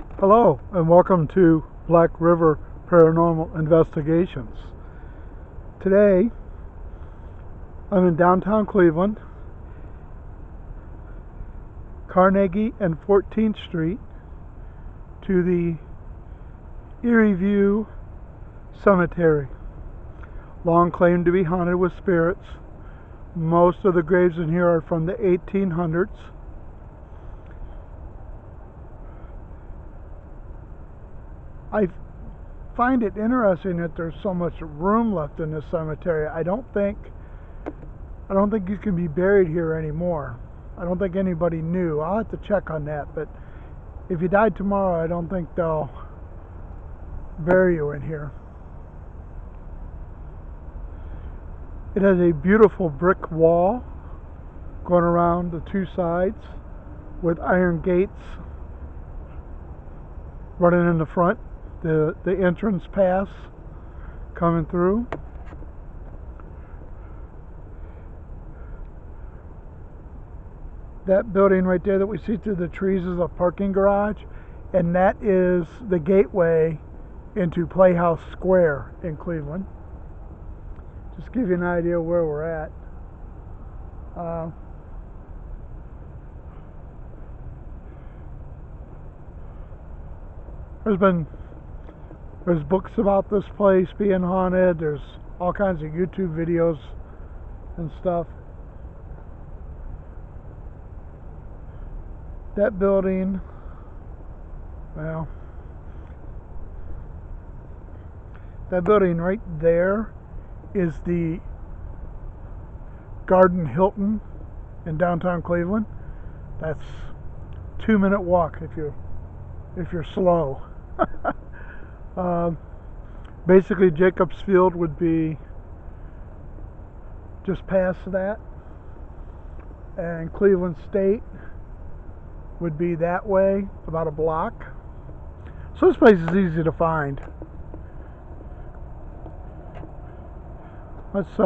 Hello and welcome to Black River Paranormal Investigations. Today I'm in downtown Cleveland, Carnegie and 14th Street, to the Erie View Cemetery, long claimed to be haunted with spirits. Most of the graves in here are from the 1800s. I find it interesting that there's so much room left in this cemetery. I don't think you can be buried here anymore. I don't think anybody knew. I'll have to check on that, but if you died tomorrow, I don't think they'll bury you in here. It has a beautiful brick wall going around the two sides with iron gates running in the front. The entrance pass coming through. That building right there that we see through the trees is a parking garage, and that is the gateway into Playhouse Square in Cleveland. Just give you an idea where we're at. There's books about this place being haunted. There's all kinds of YouTube videos and stuff. That building, well, that building right there is the Garden Hilton in downtown Cleveland. That's 2-minute walk if you're slow. Basically, Jacobs Field would be just past that, and Cleveland State would be that way, about a block. So this place is easy to find. Let's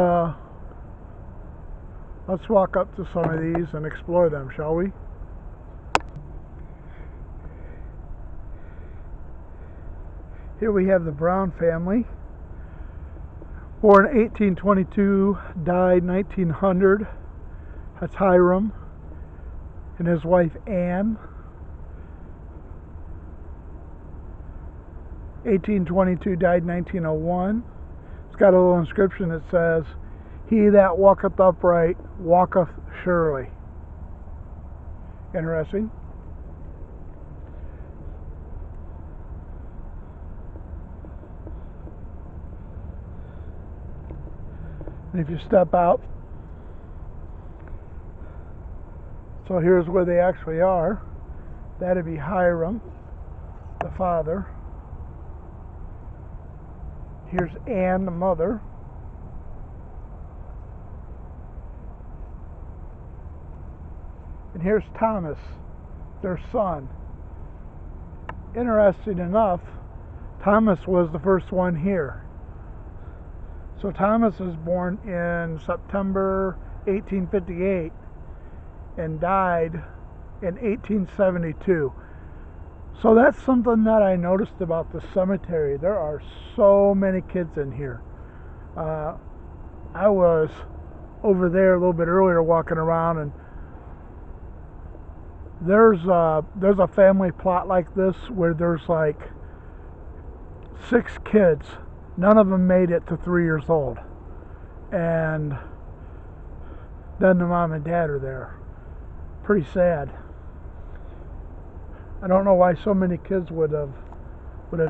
walk up to some of these and explore them, shall we? Here we have the Brown family. Born 1822, died 1900. That's Hiram and his wife Anne. 1822, died 1901. It's got a little inscription that says, "He that walketh upright walketh surely." Interesting. And if you step out, so here's where they actually are. That'd be Hiram, the father. Here's Anne, the mother. And here's Thomas, their son. Interesting enough, Thomas was the first one here. So Thomas was born in September 1858 and died in 1872. So that's something that I noticed about the cemetery. There are so many kids in here. I was over there a little bit earlier walking around, and there's a family plot like this where there's like 6 kids. None of them made it to 3 years old, and then the mom and dad are there. Pretty sad. I don't know why so many kids would have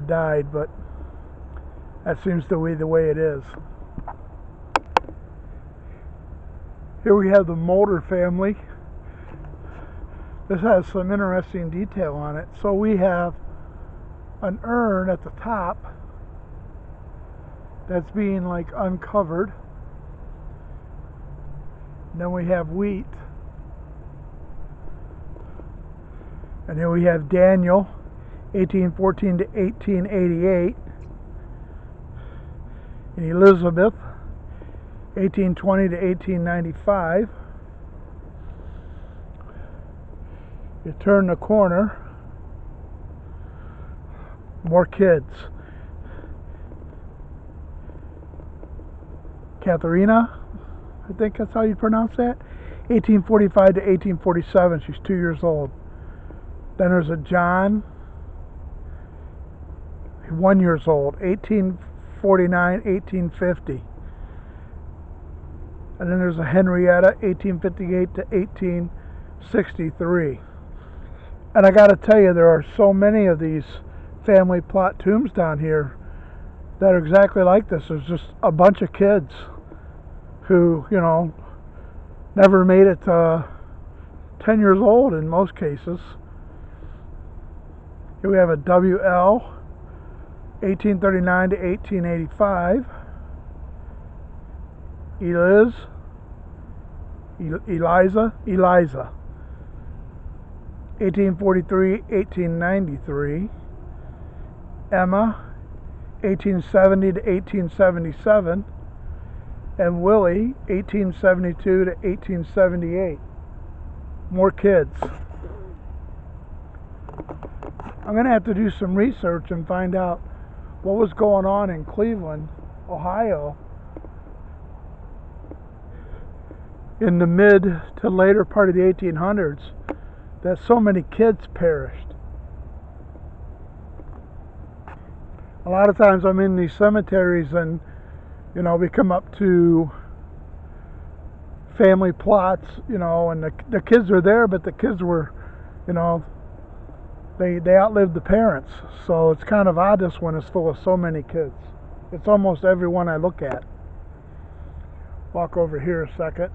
died, but that seems to be the way it is. Here we have the Mulder family. This has some interesting detail on it. So we have an urn at the top that's being like uncovered. And then we have wheat. And here we have Daniel, 1814 to 1888. And Elizabeth, 1820 to 1895. You turn the corner, More kids. Katharina, I think that's how you pronounce that. 1845 to 1847. She's 2 years old. Then there's a John, 1 year old. 1849, 1850. And then there's a Henrietta, 1858 to 1863. And I got to tell you, there are so many of these family plot tombs down here that are exactly like this. There's just a bunch of kids who, never made it to 10 years old in most cases. Here we have a WL, 1839 to 1885. Eliza, 1843, 1893. Emma, 1870 to 1877. And Willie, 1872 to 1878. More kids. I'm going to have to do some research and find out what was going on in Cleveland, Ohio, in the mid to later part of the 1800s, that so many kids perished. A lot of times I'm in these cemeteries and we come up to family plots, and the kids are there, but the kids were, they outlived the parents. So it's kind of odd, this one is full of so many kids. It's almost every one I look at. Walk over here a second.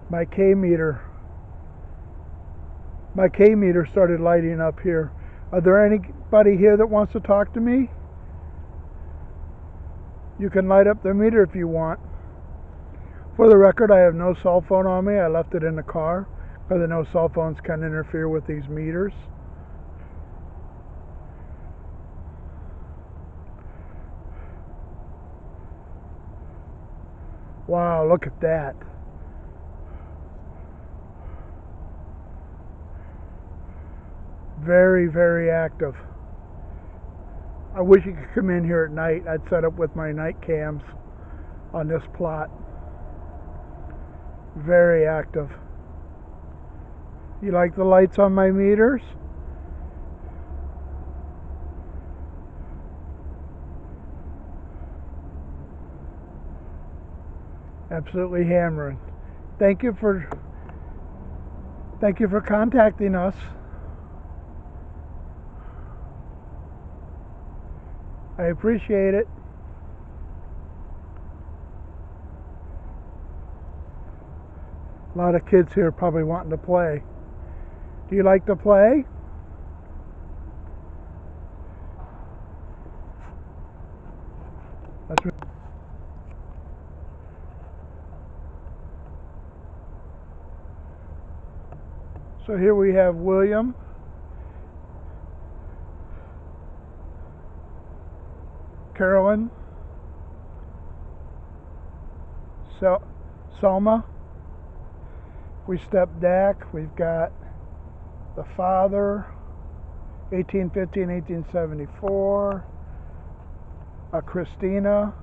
My K meter started lighting up here. Are there anybody here that wants to talk to me? You can light up the meter if you want. For the record, I have no cell phone on me. I left it in the car, because I know cell phones can interfere with these meters. Wow, look at that. Very, very active. I wish you could come in here at night. I'd set up with my night cams on this plot. Very active. You like the lights on my meters? Absolutely hammering. Thank you for contacting us. I appreciate it. A lot of kids here probably wanting to play. Do you like to play? So here we have William. Carolyn, Selma. We step back, we've got the father, 1815, 1874, Christina,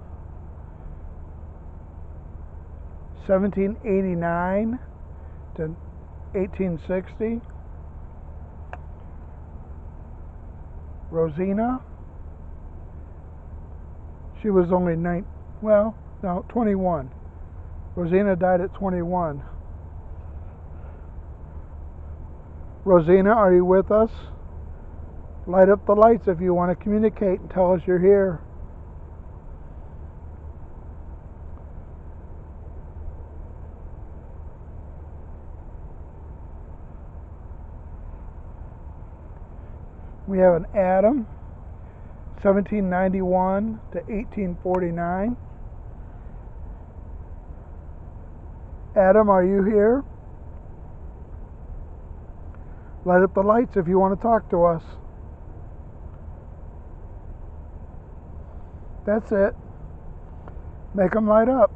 1789 to 1860, Rosina. She was only 21. Rosina died at 21. Rosina, are you with us? Light up the lights if you want to communicate and tell us you're here. We have an Adam, 1791 to 1849. Adam, are you here? Light up the lights if you want to talk to us. That's it. Make them light up.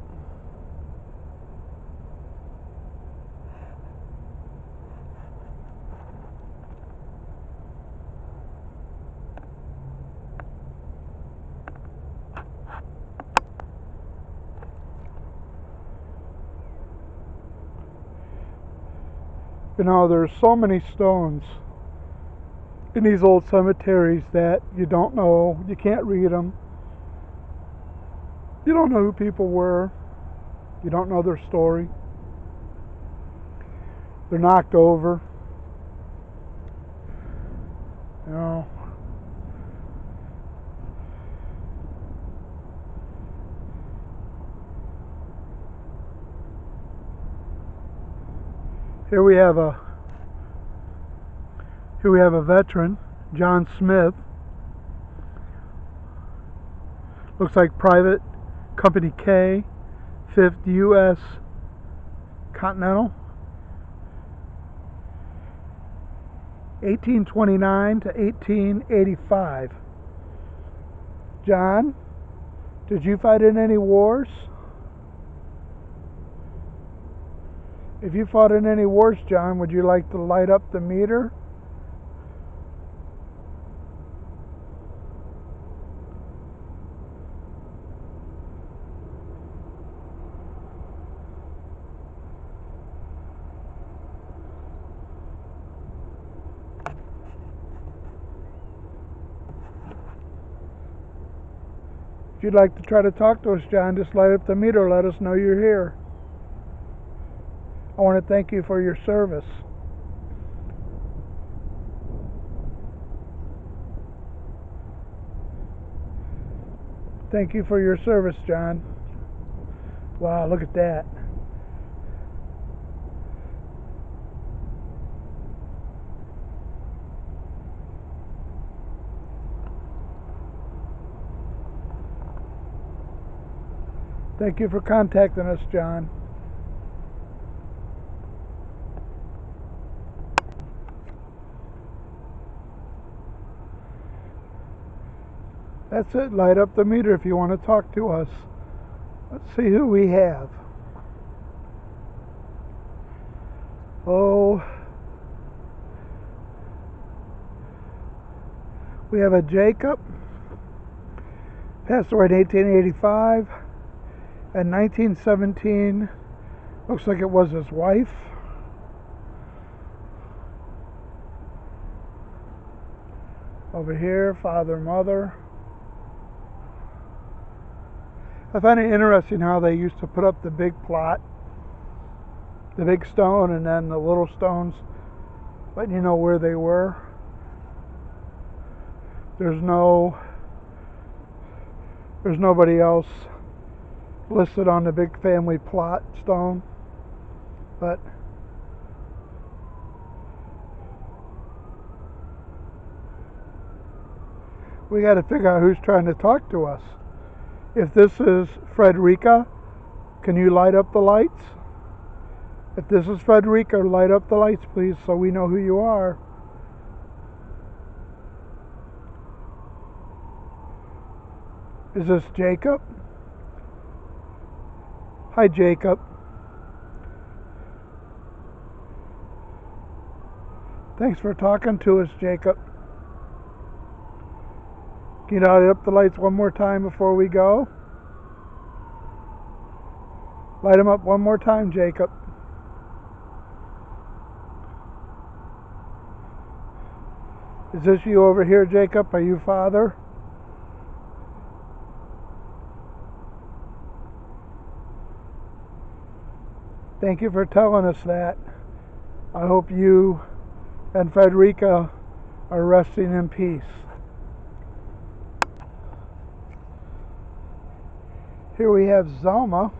You know, there's so many stones in these old cemeteries that you don't know, you can't read them. You don't know who people were. You don't know their story. They're knocked over. You know. Here we have a veteran, John Smith. Looks like Private Company K, 5th U.S. Continental, 1829 to 1885. John, did you fight in any wars? If you fought in any wars, John, would you like to light up the meter? If you'd like to try to talk to us, John, just light up the meter. Let us know you're here. I want to thank you for your service. Thank you for your service, John. Wow, look at that. Thank you for contacting us, John. That's it. Light up the meter if you want to talk to us. Let's see who we have. Oh, we have a Jacob. Passed away in 1885. In 1917, looks like it was his wife. Over here, father, mother. I find it interesting how they used to put up the big plot, the big stone, and then the little stones, letting you know where they were. There's nobody else listed on the big family plot stone, but we got to figure out who's trying to talk to us. If this is Frederica, can you light up the lights? If this is Frederica, light up the lights, please, so we know who you are. Is this Jacob? Hi, Jacob. Thanks for talking to us, Jacob. Can you light up the lights one more time before we go? Light them up one more time, Jacob. Is this you over here, Jacob? Are you father? Thank you for telling us that. I hope you and Frederica are resting in peace. Here we have Zelma,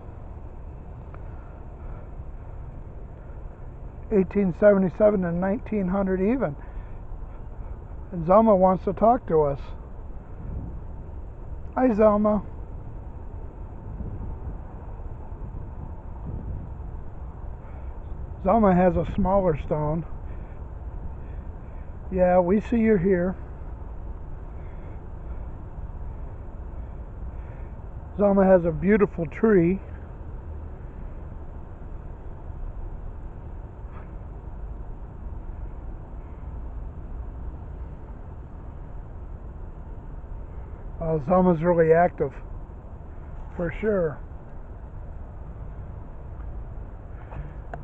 1877 and 1900 even. And Zelma wants to talk to us. Hi, Zelma. Zelma has a smaller stone. Yeah, we see you're here. Zelma has a beautiful tree. Zelma's really active, for sure.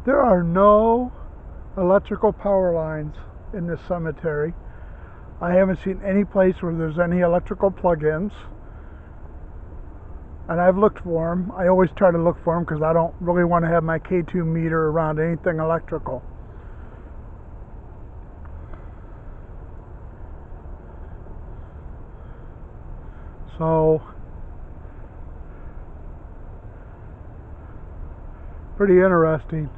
There are no electrical power lines in this cemetery. I haven't seen any place where there's any electrical plug-ins. And I've looked for them. I always try to look for them because I don't really want to have my K2 meter around anything electrical. So, pretty interesting.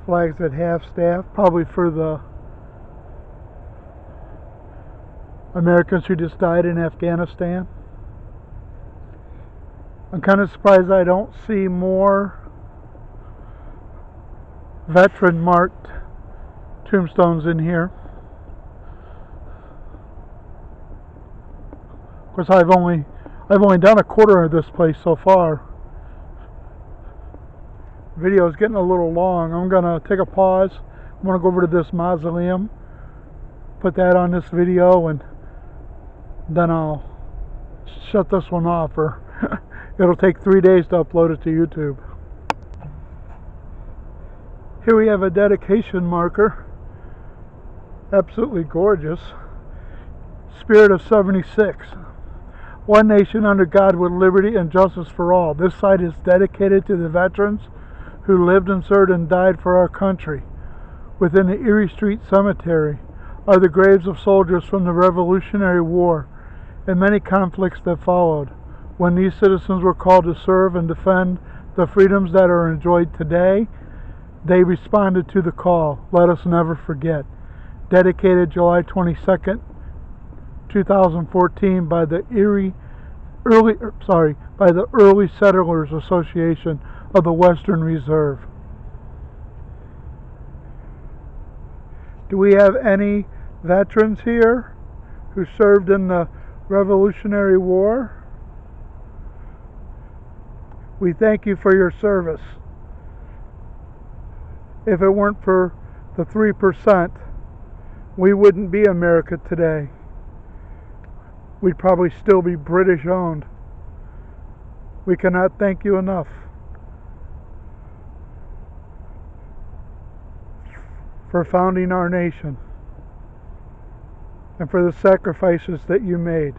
Flags at half-staff, probably for the Americans who just died in Afghanistan. I'm kind of surprised I don't see more veteran marked tombstones in here. Of course, I've only done a quarter of this place so far. The video is getting a little long. I'm gonna take a pause. I'm gonna go over to this mausoleum, put that on this video, and then I'll shut this one off, or it'll take 3 days to upload it to YouTube. Here we have a dedication marker. Absolutely gorgeous. Spirit of 76. One nation under God with liberty and justice for all. This site is dedicated to the veterans who lived and served and died for our country. Within the Erie Street Cemetery are the graves of soldiers from the Revolutionary War and many conflicts that followed. When these citizens were called to serve and defend the freedoms that are enjoyed today, they responded to the call. Let us never forget. Dedicated July 22nd, 2014 by the Early Settlers Association of the Western Reserve. Do we have any veterans here who served in the Revolutionary War? We thank you for your service. If it weren't for the 3%, we wouldn't be America today. We'd probably still be British owned. We cannot thank you enough for founding our nation and for the sacrifices that you made.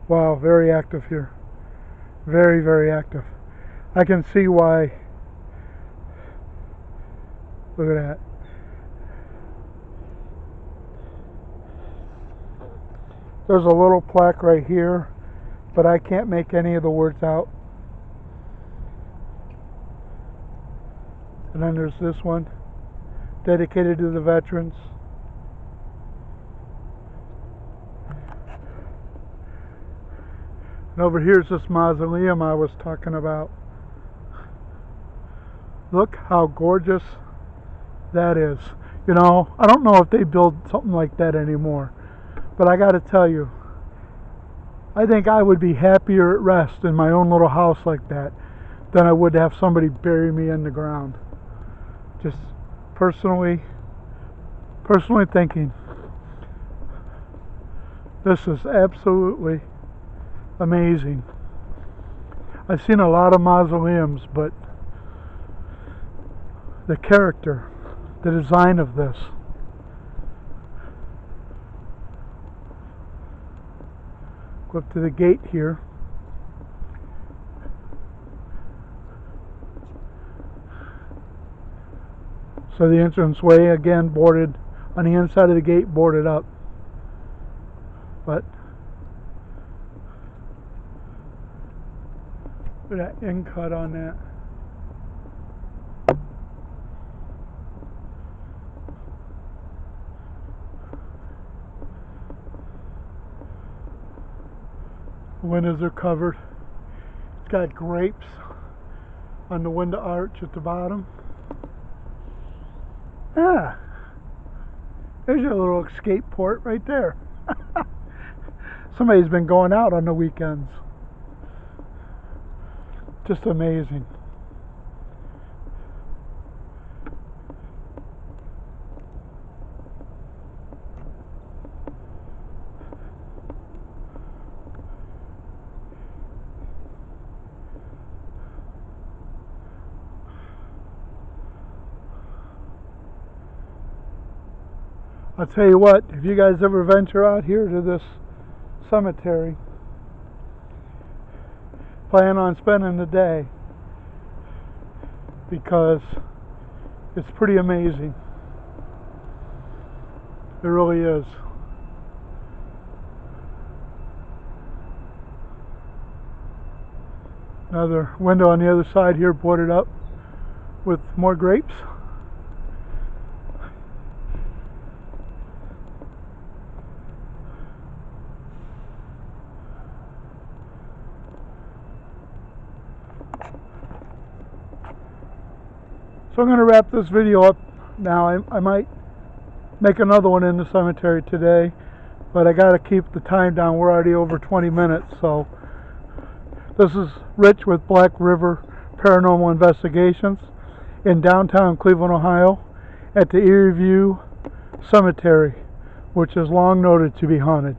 Wow, very active here. Very, very active. I can see why. Look at that. There's a little plaque right here, but I can't make any of the words out. And then there's this one, dedicated to the veterans. And over here's this mausoleum I was talking about. Look how gorgeous that is. You know, I don't know if they build something like that anymore, but I got to tell you, I think I would be happier at rest in my own little house like that than I would to have somebody bury me in the ground. Just personally thinking, this is absolutely amazing. I've seen a lot of mausoleums, but the character, the design of this, go up to the gate here. So the entranceway, again, boarded on the inside of the gate, boarded up. But look at that end cut on that. The windows are covered. It's got grapes on the window arch at the bottom. Ah, there's your little escape port right there. Somebody's been going out on the weekends. Just amazing. I'll tell you what, if you guys ever venture out here to this cemetery, plan on spending the day, because it's pretty amazing. It really is. Another window on the other side here boarded up with more grapes. So I'm going to wrap this video up now. I might make another one in the cemetery today, but I got to keep the time down. We're already over 20 minutes. So this is Rich with Black River Paranormal Investigations in downtown Cleveland, Ohio, at the Erie View Cemetery, which is long noted to be haunted.